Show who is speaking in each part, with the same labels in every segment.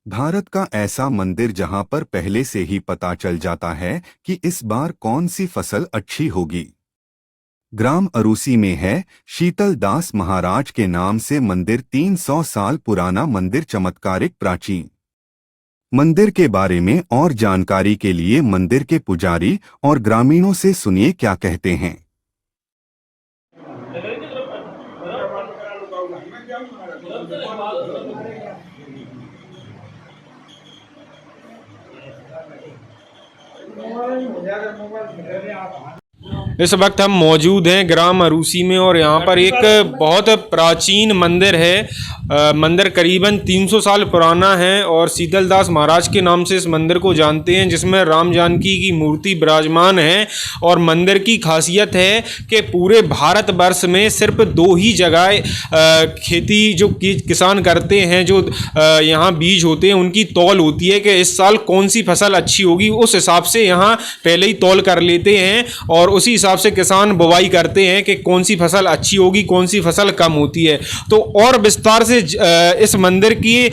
Speaker 1: भारत का ऐसा मंदिर जहां पर पहले से ही पता चल जाता है कि इस बार कौन सी फसल अच्छी होगी। ग्राम अरूसी में है शीतल दास महाराज के नाम से मंदिर। 300 साल पुराना मंदिर, चमत्कारिक प्राचीन मंदिर के बारे में और जानकारी के लिए मंदिर के पुजारी और ग्रामीणों से सुनिए क्या कहते हैं।
Speaker 2: इस वक्त हम मौजूद हैं ग्राम अरूसी में और यहाँ पर एक बहुत प्राचीन मंदिर है। मंदिर करीबन 300 साल पुराना है और शीतल दास महाराज के नाम से इस मंदिर को जानते हैं, जिसमें राम जानकी की मूर्ति विराजमान है। और मंदिर की खासियत है कि पूरे भारतवर्ष में सिर्फ 2 ही जगह खेती जो किसान करते हैं, जो यहाँ बीज होते हैं, उनकी तौल होती है कि इस साल कौन सी फसल अच्छी होगी। उस हिसाब से यहाँ पहले ही तौल कर लेते हैं और उसी हिसाब से किसान बुवाई करते हैं कि कौन सी फसल अच्छी होगी, कौन सी फसल कम होती है। तो और विस्तार से इस मंदिर की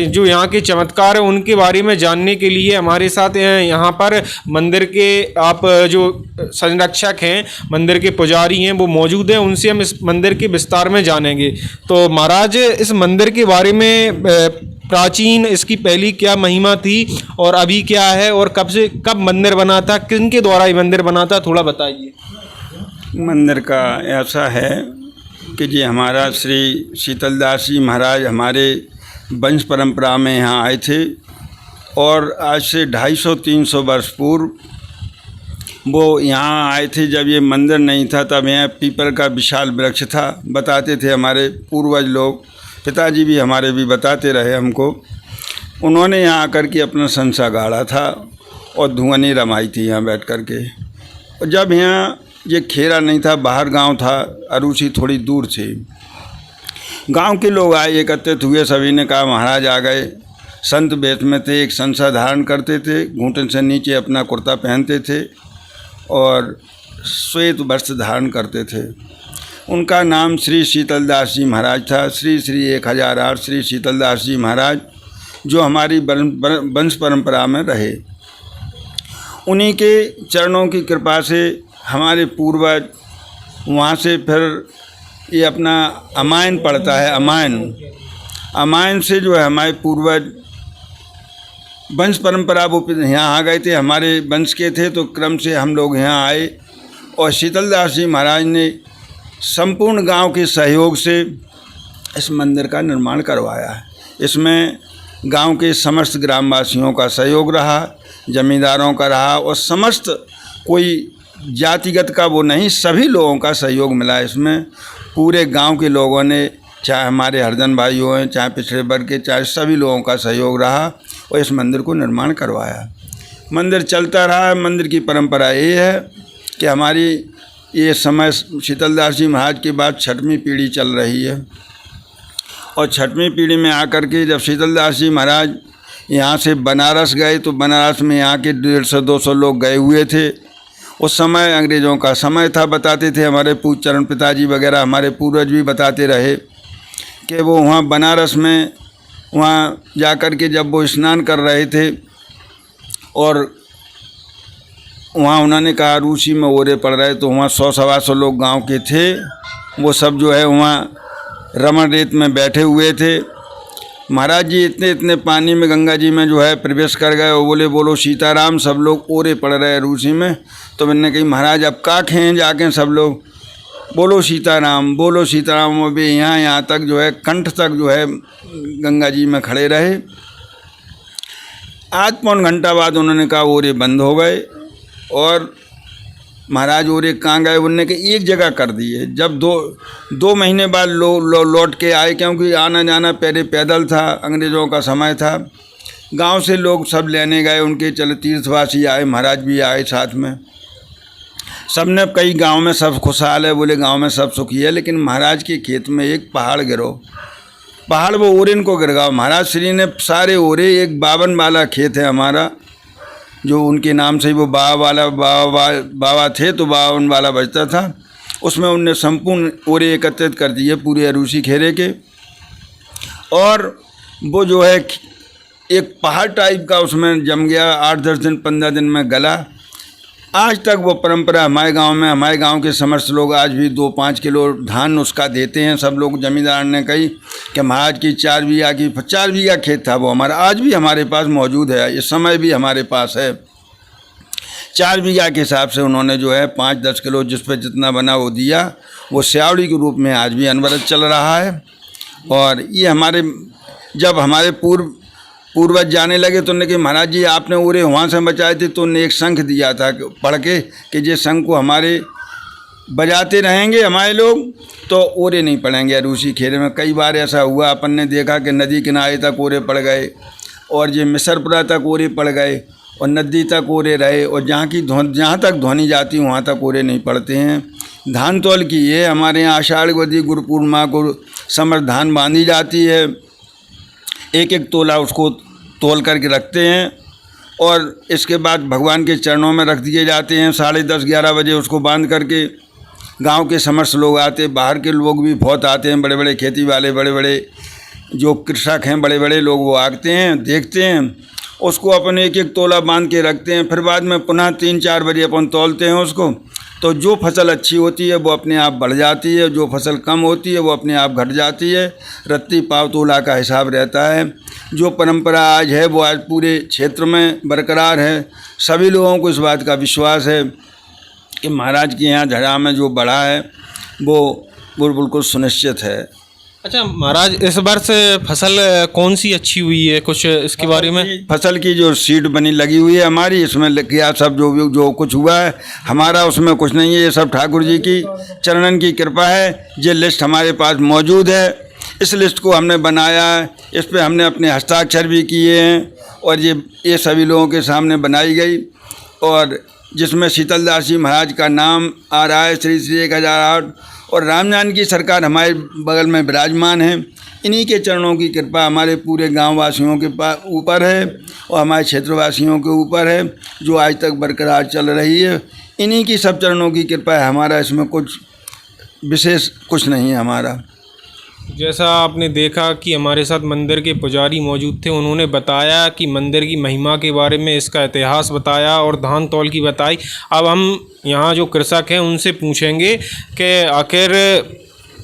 Speaker 2: जो यहाँ के चमत्कार है उनके बारे में जानने के लिए हमारे साथ यहाँ पर मंदिर के आप जो संरक्षक हैं, मंदिर के पुजारी हैं, वो मौजूद हैं। उनसे हम इस मंदिर के विस्तार में जानेंगे। तो महाराज, इस मंदिर के बारे में प्राचीन इसकी पहली क्या महिमा थी और अभी क्या है, और कब मंदिर बना था, किनके द्वारा ये मंदिर बना था, थोड़ा बताइए।
Speaker 3: मंदिर का ऐसा है कि जी हमारा श्री शीतलदास जी महाराज हमारे वंश परंपरा में यहाँ आए थे और आज से 250-300 वर्ष पूर्व वो यहाँ आए थे। जब ये मंदिर नहीं था तब यहाँ पीपल का विशाल वृक्ष था। बताते थे हमारे पूर्वज लोग, पिताजी भी हमारे भी बताते रहे हमको। उन्होंने यहाँ आकर के अपना संसा गाड़ा था और धुआनी रमाई थी यहाँ बैठ कर के। और जब यहाँ ये खेरा नहीं था, बाहर गांव था, अरूसी थोड़ी दूर थी। गांव के लोग आए, एकत्रित हुए, सभी ने कहा महाराज आ गए। संत वेश में थे, एक संसा धारण करते थे, घूंटन से नीचे अपना कुर्ता पहनते थे और श्वेत वस्त्र धारण करते थे। उनका नाम श्री शीतलदास जी महाराज था। श्री 1008 श्री शीतलदास जी महाराज, जो हमारी वंश परंपरा में रहे। उन्हीं के चरणों की कृपा से हमारे पूर्वज वहाँ से फिर ये अपना अमायन पड़ता है, अमायन से जो है हमारे पूर्वज वंश परंपरा वो यहाँ आ गए थे, हमारे वंश के थे, तो क्रम से हम लोग यहाँ आए और शीतलदास जी महाराज ने संपूर्ण गांव के सहयोग से इस मंदिर का निर्माण करवाया है। इसमें गांव के समस्त ग्रामवासियों का सहयोग रहा, जमींदारों का रहा और समस्त कोई जातिगत का वो नहीं, सभी लोगों का सहयोग मिला इसमें। पूरे गांव के लोगों ने, चाहे हमारे हरिजन भाई हों, चाहे पिछड़े वर्ग के, चाहे सभी लोगों का सहयोग रहा और इस मंदिर को निर्माण करवाया। मंदिर चलता रहा है। मंदिर की परंपरा ये है कि हमारी ये समय शीतलदास जी महाराज के बाद 6वीं पीढ़ी चल रही है और 6वीं पीढ़ी में आकर के जब शीतलदास जी महाराज यहाँ से बनारस गए तो बनारस में यहाँ के 150-200 लोग गए हुए थे। उस समय अंग्रेज़ों का समय था। बताते थे हमारे पूज्य चरण पिताजी वगैरह, हमारे पूर्वज भी बताते रहे कि वो वहाँ बनारस में वहाँ जाकर के जब वो स्नान कर रहे थे और वहाँ उन्होंने कहा रूसी में ओरे पड़ रहे, तो वहाँ 100-125 लोग गांव के थे। वो सब जो है वहाँ रमण रेत में बैठे हुए थे। महाराज जी इतने पानी में, गंगा जी में जो है प्रवेश कर गए और बोले बोलो सीताराम। सब लोग ओरे पड़ रहे रूसी में। तो मैंने कही महाराज अब का खें जाके सब लोग बोलो सीताराम, बोलो सीताराम। वो भी यहाँ तक जो है कंठ तक जो है गंगा जी में खड़े रहे। आध पौन घंटा बाद उन्होंने कहा ओरे बंद हो गए और महाराज ओरे कहाँ गए, उनने के एक जगह कर दिए। जब दो महीने बाद लौट के आए, क्योंकि आना जाना पहले पैदल था, अंग्रेज़ों का समय था। गांव से लोग सब लेने गए, उनके चले तीर्थवासी आए, महाराज भी आए साथ में। सब ने कई गांव में सब खुशहाल है, बोले गांव में सब सुखी है। लेकिन महाराज के खेत में एक पहाड़ गिरो, पहाड़ वो ओरे इनको गिर गया। महाराज श्री ने सारे ओरे, एक 52 वाला खेत है हमारा, जो उनके नाम से ही वो बाबा थे, तो 52 वाला बचता था। उसमें उनने संपूर्ण ओरे एकत्रित कर दिए पूरे अरूसी खेरे के। और वो जो है एक पहाड़ टाइप का उसमें जम गया, 8-10 दिन 15 दिन में गला। आज तक वो परंपरा हमारे गांव के समस्त लोग आज भी 2-5 किलो धान उसका देते हैं। सब लोग जमींदार ने कही कि महाराज की 4 बीघा खेत था, वो हमारा आज भी हमारे पास मौजूद है, इस समय भी हमारे पास है। 4 बीघा के हिसाब से उन्होंने जो है 5-10 किलो जिस पर जितना बना वो दिया। वो स्यावड़ी के रूप में आज भी अनवरत चल रहा है। और ये जब हमारे पूर्वज जाने लगे तो उन्होंने कहा महाराज जी आपने उरे वहाँ से बचाए थे, तो उन्होंने एक शंख दिया था पढ़ के कि ये शंख को हमारे बजाते रहेंगे हमारे लोग तो ओरे नहीं पड़ेंगे अरूसी खेरे में। कई बार ऐसा हुआ, अपन ने देखा कि नदी किनारे तक ओरे पड़ गए और ये मिसरपुरा तक ओरे पड़ गए और नदी तक ओरे रहे, और जहाँ तक ध्वनि जाती वहाँ तक ओरे नहीं पड़ते हैं। धान तौल की ये हमारे यहाँ आषाढ़ वदी गुरु पूर्णिमा को समर धान बांधी जाती है। 1-1 तोला उसको तोल करके रखते हैं और इसके बाद भगवान के चरणों में रख दिए जाते हैं। 10:30-11 बजे उसको बांध करके गांव के समस्त लोग आते हैं, बाहर के लोग भी बहुत आते हैं, बड़े बड़े खेती वाले, बड़े बड़े जो कृषक हैं, बड़े बड़े लोग वो आते हैं, देखते हैं उसको। अपन 1-1 तोला बांध के रखते हैं, फिर बाद में पुनः 3-4 बजे अपन तोलते हैं उसको। तो जो फसल अच्छी होती है वो अपने आप बढ़ जाती है, जो फसल कम होती है वो अपने आप घट जाती है। रत्ती पाव तोला का हिसाब रहता है। जो परंपरा आज है वो आज पूरे क्षेत्र में बरकरार है। सभी लोगों को इस बात का विश्वास है कि महाराज के यहाँ झड़ा में जो बढ़ा है वो बिल्कुल सुनिश्चित है।
Speaker 2: अच्छा महाराज, इस वर्ष फसल कौन सी अच्छी हुई है, कुछ इसके बारे में?
Speaker 3: फसल की जो सीड बनी लगी हुई है हमारी, इसमें क्या सब जो कुछ हुआ है हमारा उसमें कुछ नहीं है, ये सब ठाकुर जी की चरणन की कृपा है। ये लिस्ट हमारे पास मौजूद है, इस लिस्ट को हमने बनाया है, इस पे हमने अपने हस्ताक्षर भी किए हैं और ये सभी लोगों के सामने बनाई गई। और जिसमें शीतलदास जी महाराज का नाम आ रहा है, श्री 1008, और राम जानकी सरकार हमारे बगल में विराजमान है। इन्हीं के चरणों की कृपा हमारे पूरे गाँव वासियों के ऊपर है और हमारे क्षेत्रवासियों के ऊपर है, जो आज तक बरकरार चल रही है। इन्हीं की सब चरणों की कृपा है, हमारा इसमें कुछ विशेष कुछ नहीं है हमारा।
Speaker 2: जैसा आपने देखा कि हमारे साथ मंदिर के पुजारी मौजूद थे, उन्होंने बताया कि मंदिर की महिमा के बारे में, इसका इतिहास बताया और धान तौल की बताई। अब हम यहाँ जो कृषक हैं उनसे पूछेंगे कि आखिर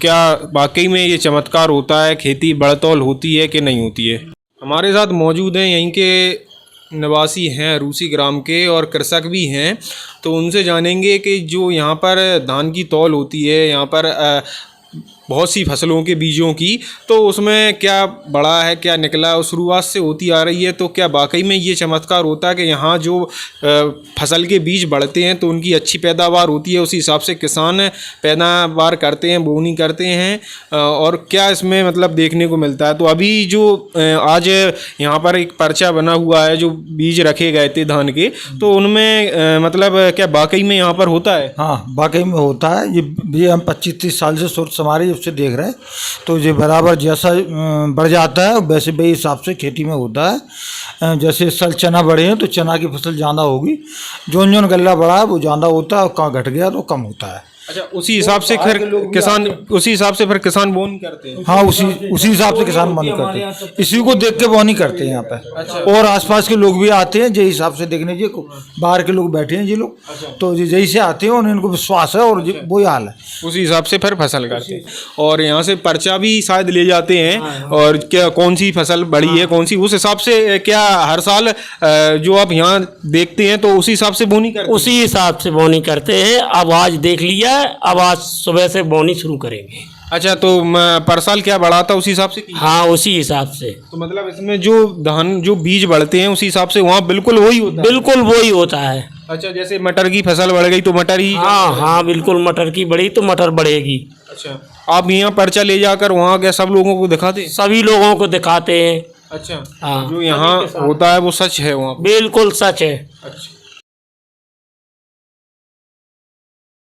Speaker 2: क्या वाकई में ये चमत्कार होता है, खेती बढ़तौल होती है कि नहीं होती है। हमारे साथ मौजूद हैं यहीं के निवासी हैं, रूसी ग्राम के, और कृषक भी हैं। तो उनसे जानेंगे कि जो यहाँ पर धान की तौल होती है, यहाँ पर बहुत सी फसलों के बीजों की, तो उसमें क्या बड़ा है, क्या निकला, और शुरुआत से होती आ रही है, तो क्या वाकई में ये चमत्कार होता है कि यहाँ जो फसल के बीज बढ़ते हैं तो उनकी अच्छी पैदावार होती है, उसी हिसाब से किसान पैदावार करते हैं, बोनी करते हैं, और क्या इसमें मतलब देखने को मिलता है। तो अभी जो आज यहाँ पर एक पर्चा बना हुआ है, जो बीज रखे गए थे धान के, तो उनमें मतलब क्या वाकई में यहाँ पर होता है?
Speaker 4: हाँ, वाकई में होता है। ये हम 25-30 साल से सोर्स हमारे से देख रहे हैं, तो ये बराबर जैसा बढ़ जाता है वैसे वही हिसाब से खेती में होता है। जैसे इस साल चना बढ़े हैं तो चना की फसल ज़्यादा होगी, जोन गल्ला बढ़ा है वो ज़्यादा होता है, और कहाँ घट गया तो कम होता है।
Speaker 2: अच्छा, उसी हिसाब से फिर किसान बोनी करते हैं?
Speaker 4: हाँ, उसी हिसाब से किसान बोनी करते हैं, इसी को देख के बोनी करते हैं यहाँ पे। अच्छा। और आसपास के लोग भी आते हैं जे हिसाब से देखने, जी बाहर के लोग बैठे हैं जी लोग। अच्छा। तो जैसे से आते हैं और इनको विश्वास है और वही हाल है, उसी
Speaker 2: हिसाब से फिर फसल करते हैं। और यहाँ से पर्चा भी शायद ले जाते हैं। हाँ। और क्या कौन सी फसल बड़ी है, कौन सी, उस हिसाब से क्या हर साल जो आप यहाँ देखते हैं तो उसी हिसाब से बोनी करते हैं?
Speaker 5: उसी हिसाब से बोनी करते हैं। अब आज देख लिया, अब आज सुबह से बोनी शुरू करेंगे।
Speaker 2: अच्छा, तो पर साल क्या बढ़ा था उसी हिसाब से?
Speaker 5: हाँ, उसी हिसाब से।
Speaker 2: तो मतलब इसमें जो धान जो बीज बढ़ते हैं उसी हिसाब से वहाँ बिल्कुल वही होता है?
Speaker 5: बिल्कुल वही होता है।
Speaker 2: अच्छा, जैसे मटर की फसल बढ़ गई तो मटर ही?
Speaker 5: हाँ, बिल्कुल मटर की बढ़ी तो मटर बढ़ेगी।
Speaker 2: अच्छा, आप यहाँ पर्चा ले जाकर वहाँ क्या सब लोगों को दिखाते हैं?
Speaker 5: सभी लोगों को दिखाते हैं।
Speaker 2: अच्छा।
Speaker 5: हाँ,
Speaker 2: जो यहाँ होता है वो सच है वहाँ?
Speaker 5: बिल्कुल सच है।
Speaker 2: अच्छा।